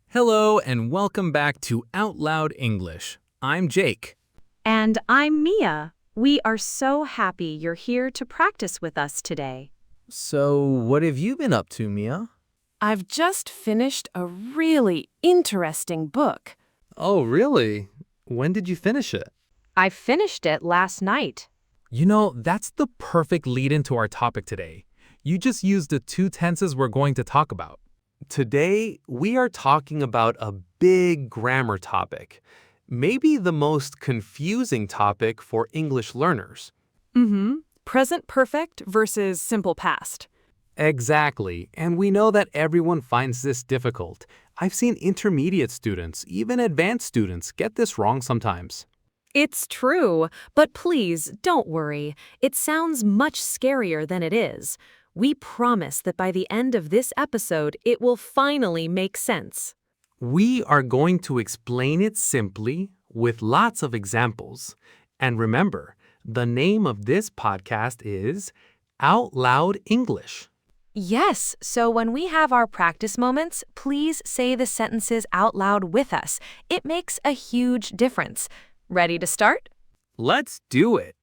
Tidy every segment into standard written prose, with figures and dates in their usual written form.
Hello and welcome back to Out Loud English. I'm Jake. And I'm Mia. We are so happy you're here to practice with us today. So, what have you been up to, Mia? I've just finished a really interesting book. Oh, really? When did you finish it? I finished it last night. You know, that's the perfect lead-in to our topic today. You just used the two tenses we're going to talk about. Today, we are talking about a big grammar topic, maybe the most confusing topic for English learners. Present perfect versus simple past. Exactly, and we know that everyone finds this difficult. I've seen intermediate students, even advanced students, get this wrong sometimes. It's true, but please don't worry. It sounds much scarier than it is. We promise that by the end of this episode, it will finally make sense. We are going to explain it simply with lots of examples. And remember, the name of this podcast is Out Loud English. Yes, so when we have our practice moments, please say the sentences out loud with us. It makes a huge difference. Ready to start? Let's do it.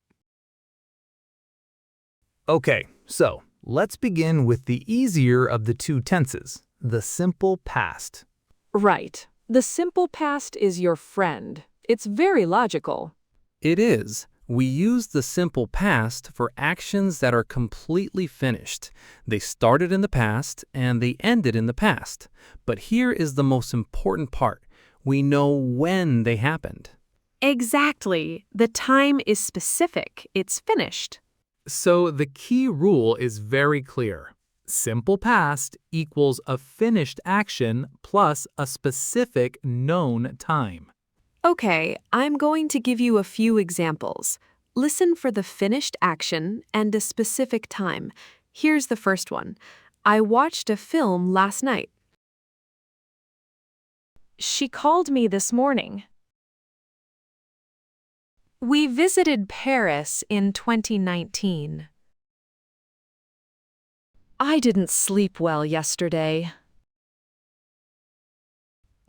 Okay, so let's begin with the easier of the two tenses, the simple past. Right. The simple past is your friend. It's very logical. It is. We use the simple past for actions that are completely finished. They started in the past and they ended in the past. But here is the most important part. We know when they happened. Exactly. The time is specific. It's finished. So the key rule is very clear. Simple past equals a finished action plus a specific known time. Okay, I'm going to give you a few examples. Listen for the finished action and a specific time. Here's the first one. I watched a film last night. She called me this morning. We visited Paris in 2019. I didn't sleep well yesterday.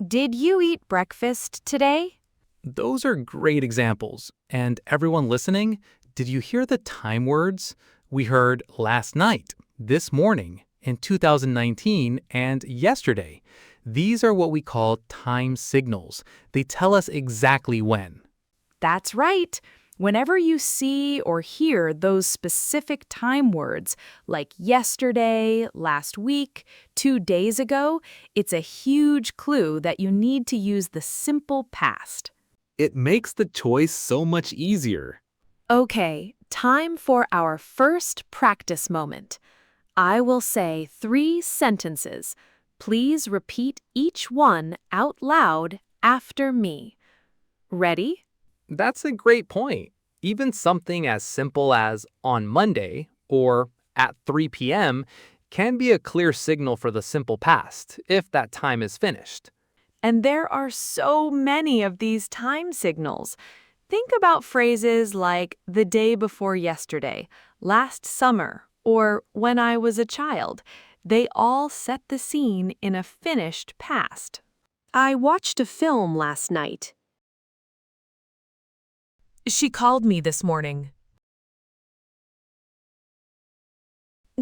Did you eat breakfast today? Those are great examples. And everyone listening, did you hear the time words? We heard last night, this morning, in 2019, and yesterday. These are what we call time signals. They tell us exactly when. That's right. Whenever you see or hear those specific time words, like yesterday, last week, 2 days ago, it's a huge clue that you need to use the simple past. It makes the choice so much easier. Okay, time for our first practice moment. I will say 3 sentences. Please repeat each one out loud after me. Ready? That's a great point. Even something as simple as on Monday or at 3 p.m. can be a clear signal for the simple past if that time is finished. And there are so many of these time signals. Think about phrases like the day before yesterday, last summer, or when I was a child. They all set the scene in a finished past. I watched a film last night. She called me this morning.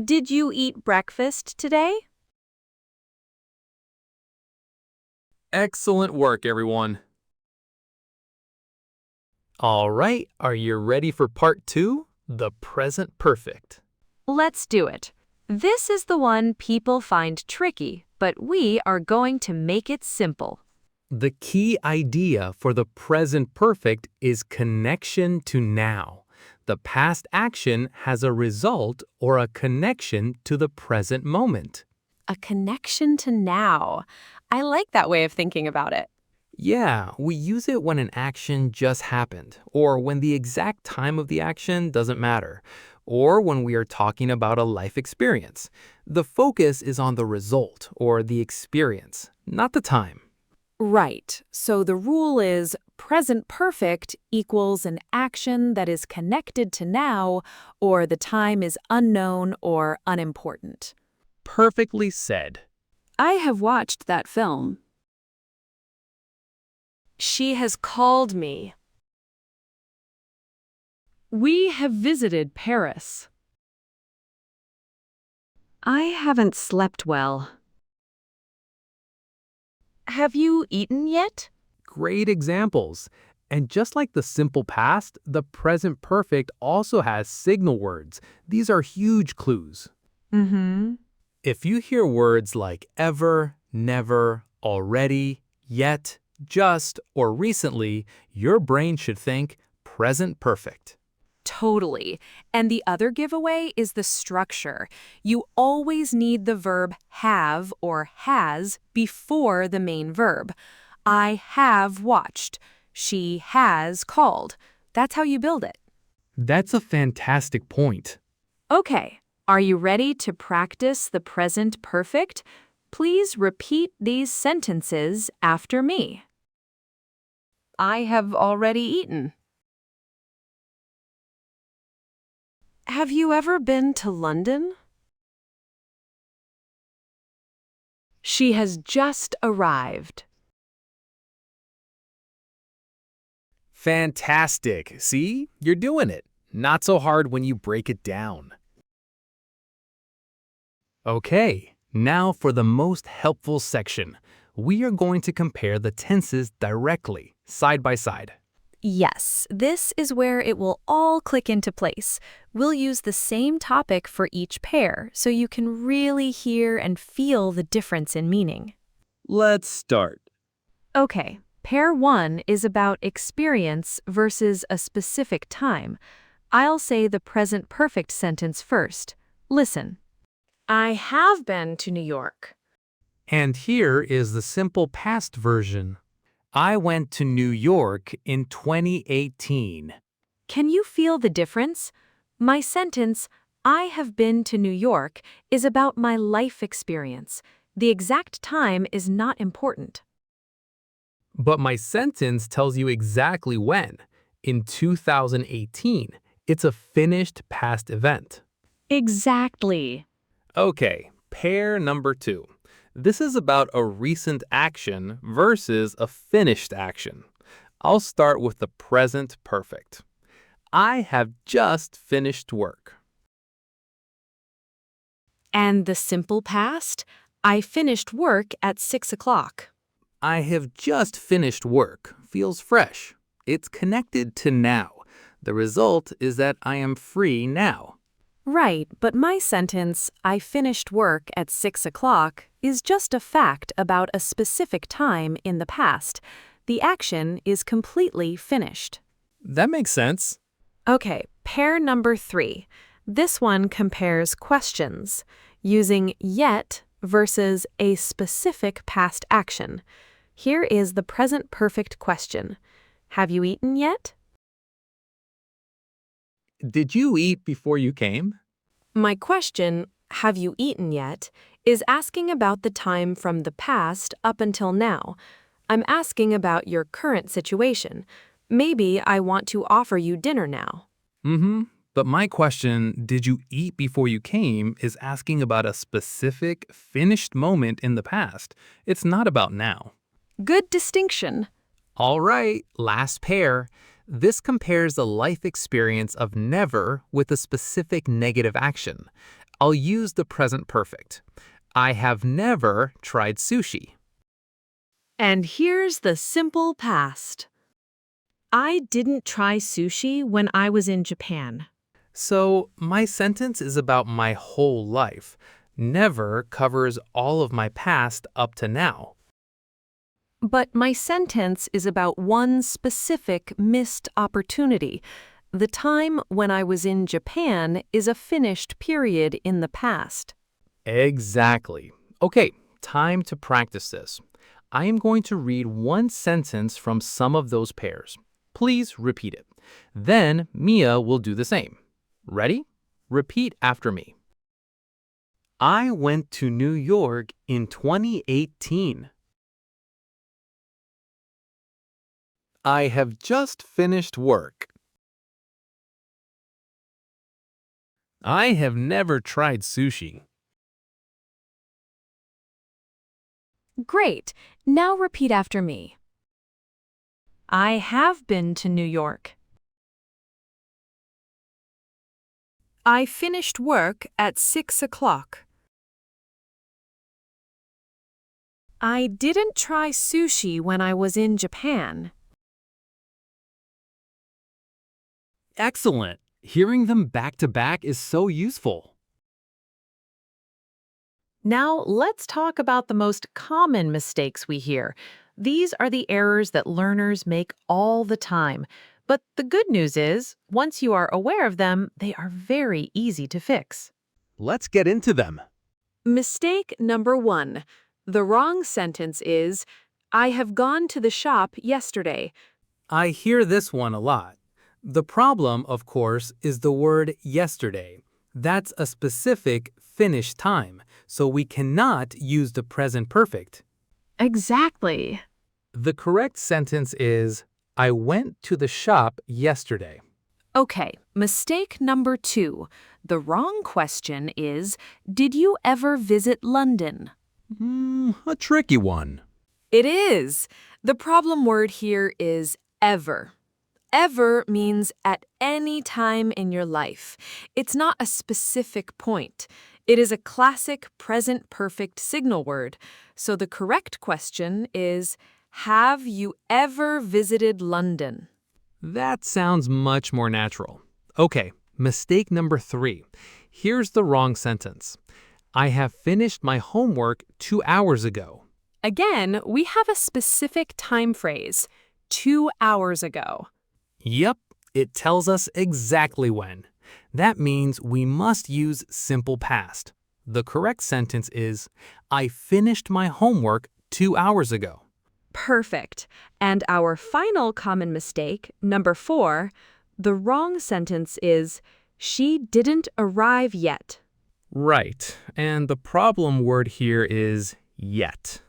Did you eat breakfast today? Excellent work, everyone. All right, are you ready for part 2? The present perfect. Let's do it. This is the one people find tricky, but we are going to make it simple. The key idea for the present perfect is connection to now. The past action has a result or a connection to the present moment. A connection to now. I like that way of thinking about it. Yeah, we use it when an action just happened, or when the exact time of the action doesn't matter, or when we are talking about a life experience. The focus is on the result or the experience, not the time. Right. So the rule is present perfect equals an action that is connected to now, or the time is unknown or unimportant. Perfectly said. I have watched that film. She has called me. We have visited Paris. I haven't slept well. Have you eaten yet? Great examples. And just like the simple past, the present perfect also has signal words. These are huge clues. Mm-hmm. If you hear words like ever, never, already, yet, just, or recently, your brain should think present perfect. Totally. And the other giveaway is the structure. You always need the verb have or has before the main verb. I have watched. She has called. That's how you build it. That's a fantastic point. Okay, are you ready to practice the present perfect? Please repeat these sentences after me. I have already eaten. Have you ever been to London? She has just arrived. Fantastic. See? You're doing it. Not so hard when you break it down. Okay, now for the most helpful section. We are going to compare the tenses directly, side by side. Yes, this is where it will all click into place. We'll use the same topic for each pair so you can really hear and feel the difference in meaning. Let's start. Okay, pair 1 is about experience versus a specific time. I'll say the present perfect sentence first. Listen. I have been to New York. And here is the simple past version. I went to New York in 2018. Can you feel the difference? My sentence, I have been to New York, is about my life experience. The exact time is not important. But my sentence tells you exactly when. In 2018. It's a finished past event. Exactly. Okay, pair number 2. This is about a recent action versus a finished action. I'll start with the present perfect. I have just finished work. And the simple past, I finished work at 6 o'clock. I have just finished work feels fresh. It's connected to now. The result is that I am free now. Right, but my sentence, I finished work at 6 o'clock, is just a fact about a specific time in the past. The action is completely finished. That makes sense. Okay, pair number 3. This one compares questions, using yet versus a specific past action. Here is the present perfect question. Have you eaten yet? Did you eat before you came? My question, have you eaten yet, is asking about the time from the past up until now. I'm asking about your current situation. Maybe I want to offer you dinner now. But my question, did you eat before you came, is asking about a specific, finished moment in the past. It's not about now. Good distinction. All right, last pair. This compares the life experience of never with a specific negative action. I'll use the present perfect. I have never tried sushi. And here's the simple past. I didn't try sushi when I was in Japan. So my sentence is about my whole life. Never covers all of my past up to now. But my sentence is about one specific missed opportunity. The time when I was in Japan is a finished period in the past. Exactly. Okay, time to practice this. I am going to read one sentence from some of those pairs. Please repeat it. Then Mia will do the same. Ready? Repeat after me. I went to New York in 2018. I have just finished work. I have never tried sushi. Great. Now repeat after me. I have been to New York. I finished work at 6 o'clock. I didn't try sushi when I was in Japan. Excellent. Hearing them back to back is so useful. Now, let's talk about the most common mistakes we hear. These are the errors that learners make all the time. But the good news is, once you are aware of them, they are very easy to fix. Let's get into them. Mistake number 1. The wrong sentence is, I have gone to the shop yesterday. I hear this one a lot. The problem, of course, is the word yesterday. That's a specific finished time, so we cannot use the present perfect. Exactly. The correct sentence is, I went to the shop yesterday. Okay, mistake number 2. The wrong question is, did you ever visit London? A tricky one. It is. The problem word here is ever. Ever means at any time in your life. It's not a specific point. It is a classic present perfect signal word. So the correct question is, have you ever visited London? That sounds much more natural. Okay, mistake number 3. Here's the wrong sentence. I have finished my homework 2 hours ago. Again, we have a specific time phrase, 2 hours ago. Yep, it tells us exactly when. That means we must use simple past. The correct sentence is, I finished my homework 2 hours ago. Perfect. And our final common mistake, number 4, the wrong sentence is, she didn't arrive yet. Right, and the problem word here is yet.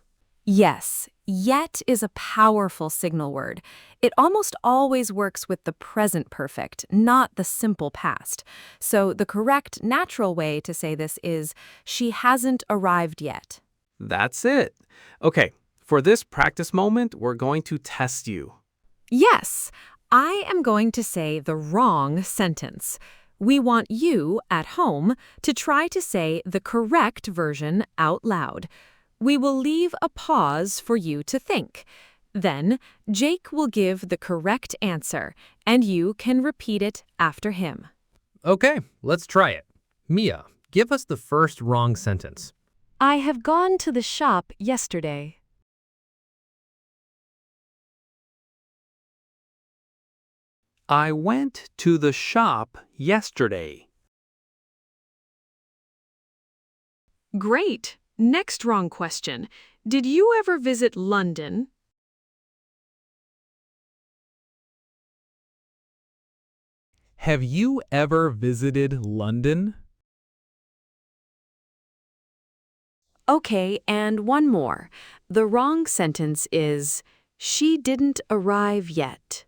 Yes, yet is a powerful signal word. It almost always works with the present perfect, not the simple past. So the correct natural way to say this is, she hasn't arrived yet. That's it. Okay, for this practice moment, we're going to test you. Yes, I am going to say the wrong sentence. We want you, at home, to try to say the correct version out loud. We will leave a pause for you to think. Then, Jake will give the correct answer, and you can repeat it after him. Okay, let's try it. Mia, give us the first wrong sentence. I have gone to the shop yesterday. I went to the shop yesterday. Great. Next wrong question. Did you ever visit London? Have you ever visited London? Okay, and one more. The wrong sentence is, she didn't arrive yet.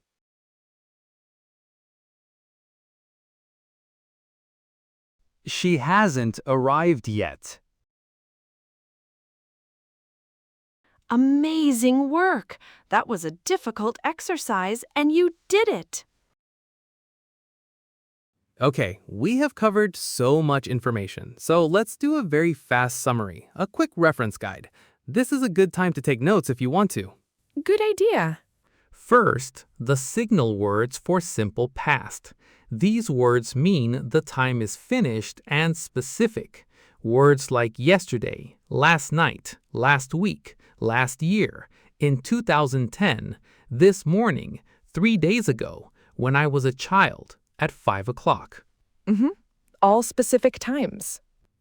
She hasn't arrived yet. Amazing work! That was a difficult exercise, and you did it! Okay, we have covered so much information, so let's do a very fast summary, a quick reference guide. This is a good time to take notes if you want to. Good idea. First, the signal words for simple past. These words mean the time is finished and specific. Words like yesterday, last night, last week, last year, in 2010, this morning, 3 days ago, when I was a child, at 5 o'clock. All specific times.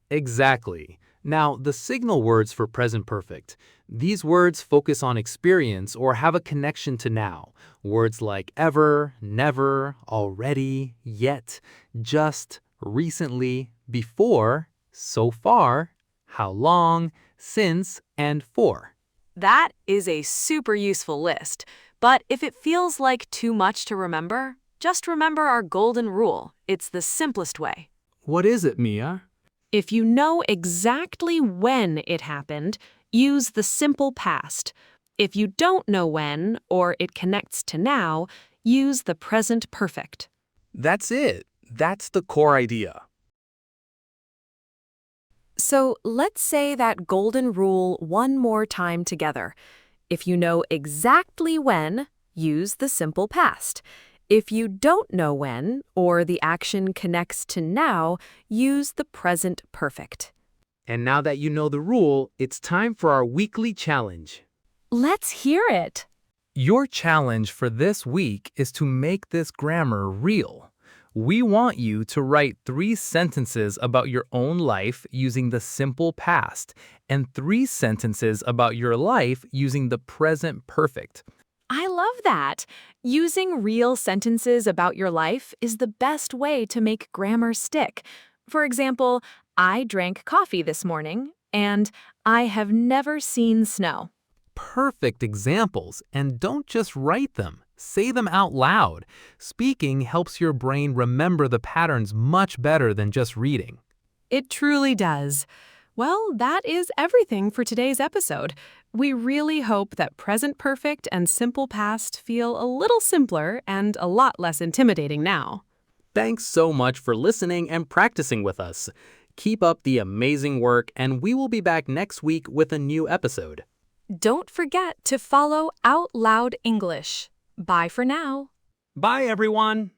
Exactly. Now, the signal words for present perfect. These words focus on experience or have a connection to now. Words like ever, never, already, yet, just, recently, before, so far, how long, since, and for. That is a super useful list. But if it feels like too much to remember, just remember our golden rule. It's the simplest way. What is it, Mia? If you know exactly when it happened, use the simple past. If you don't know when, or it connects to now, use the present perfect. That's it. That's the core idea. So let's say that golden rule one more time together. If you know exactly when, use the simple past. If you don't know when, or the action connects to now, use the present perfect. And now that you know the rule, it's time for our weekly challenge. Let's hear it. Your challenge for this week is to make this grammar real. We want you to write 3 sentences about your own life using the simple past and 3 sentences about your life using the present perfect. I love that. Using real sentences about your life is the best way to make grammar stick. For example, I drank coffee this morning, and I have never seen snow. Perfect examples, and don't just write them. Say them out loud. Speaking helps your brain remember the patterns much better than just reading. It truly does. Well, that is everything for today's episode. We really hope that present perfect and simple past feel a little simpler and a lot less intimidating now. Thanks so much for listening and practicing with us. Keep up the amazing work, and we will be back next week with a new episode. Don't forget to follow Out Loud English. Bye for now. Bye, everyone.